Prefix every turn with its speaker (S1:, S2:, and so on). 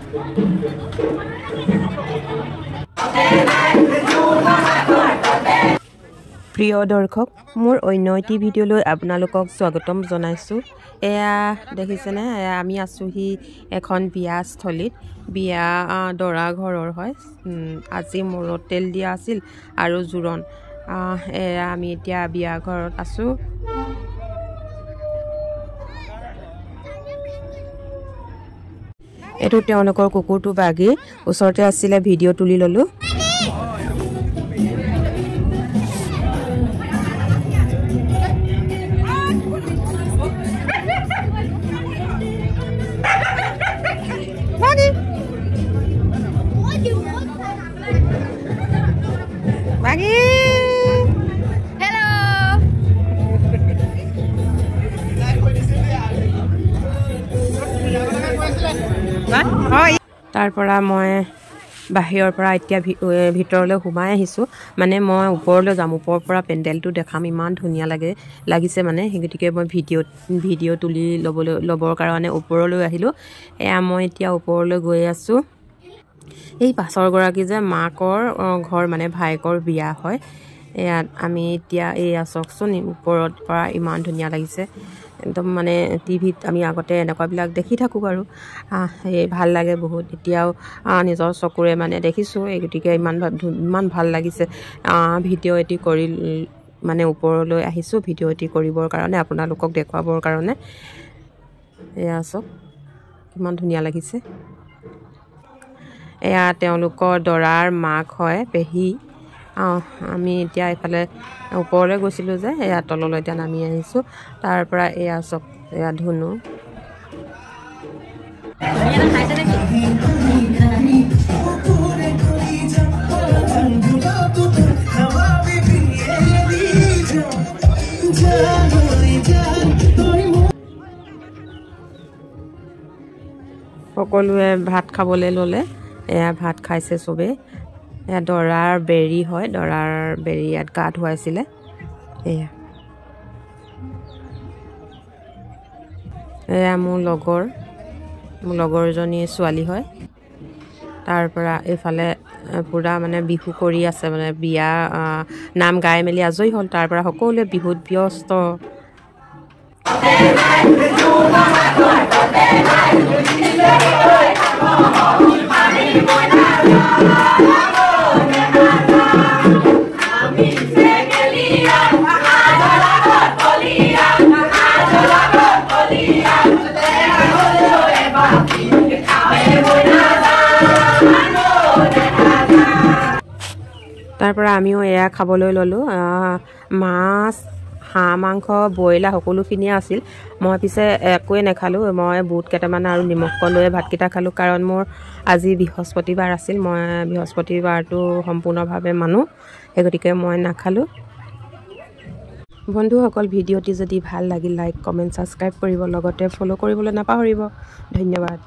S1: প্ৰিয় দৰ্শক মোৰ অন্য এটি ভিডিঅ'লৈ আপোনালোকক স্বাগতম জনাইছোঁ। এয়া দেখিছেনে, আমি আছোঁহি এখন বিয়াস্থলীত। বিয়া দৰা ঘৰৰ হয়। আজি মূৰত তেল দিয়া আছিল আৰু জোৰোণ। এয়া আমি এতিয়া বিয়া ঘৰত আছোঁ। এইটো তেওঁলোকৰ কুকুৰটো বাগি ওচৰতে আছিলে, ভিডিঅ' তুলি ল'লোঁ। তাৰ পৰা মই বাহিৰৰ পৰা এতিয়া ভিতৰলৈ সোমাই আহিছোঁ। মানে মই ওপৰলৈ যাম, ওপৰৰ পৰা পেণ্ডেলটো দেখাম। ইমান ধুনীয়া লাগিছে মানে, সেই গতিকে মই ভিডিঅ' তুলি ল'বৰ কাৰণে ওপৰলৈ আহিলোঁ। এয়া মই এতিয়া ওপৰলৈ গৈ আছোঁ। এই পাছৰগৰাকী যে মাকৰ ঘৰ, মানে ভায়েকৰ বিয়া হয়। ইয়াত আমি এতিয়া এয়া চাওকচোন, ওপৰত পৰা ইমান ধুনীয়া লাগিছে। একদম মানে টিভিত আমি আগতে এনেকুৱাবিলাক দেখি থাকোঁ বাৰু, এই ভাল লাগে বহুত। এতিয়াও নিজৰ চকুৰে মানে দেখিছোঁ, এই গতিকে ইমান ভাল লাগিছে। ভিডিঅ' এডিট কৰি মানে ওপৰলৈ আহিছোঁ, ভিডিঅ' এডিট কৰিবৰ কাৰণে, আপোনালোকক দেখুৱাবৰ কাৰণে। এয়া চাওক কিমান ধুনীয়া লাগিছে। এয়া তেওঁলোকৰ দৰাৰ মাক হয়, পেহী। আমি এতিয়া এইফালে ওপৰলৈ গৈছিলোঁ যে, এয়া তললৈ এতিয়া নামি আহিছোঁ। তাৰ পৰা এয়া চব এয়া ধুনু। সকলোৱে ভাত খাবলৈ ল'লে। এয়া ভাত খাইছে চবেই। এয়া দৰাৰ বেৰী হয়, দৰাৰ বেৰী ইয়াত গা ধুৱাইছিলে। এয়া মোৰ লগৰজনী ছোৱালী হয়। তাৰ পৰা এইফালে পূৰা মানে বিহু কৰি আছে, মানে বিয়া নাম গাই মেলি আজৰি হ'ল। তাৰ পৰা সকলোৱে বিহুত ব্যস্ত। তাৰ পৰা আমিও এয়া খাবলৈ ল'লোঁ। মাছ, হাঁহ মাংস, ব্ৰইলাৰ সকলোখিনিয়ে আছিল। মই পিছে একোৱে নাখালোঁ। মই বুট কেইটামান আৰু নিমখ লৈয়ে ভাতকেইটা খালোঁ, কাৰণ মোৰ আজি বৃহস্পতিবাৰ আছিল। মই বৃহস্পতিবাৰটো সম্পূৰ্ণভাৱে মানো, সেই গতিকে মই নাখালোঁ। বন্ধুসকল, ভিডিঅ'টি যদি ভাল লাগিল লাইক, কমেণ্ট, ছাবস্ক্ৰাইব কৰিব, লগতে ফ'ল' কৰিবলৈ নাপাহৰিব। ধন্যবাদ।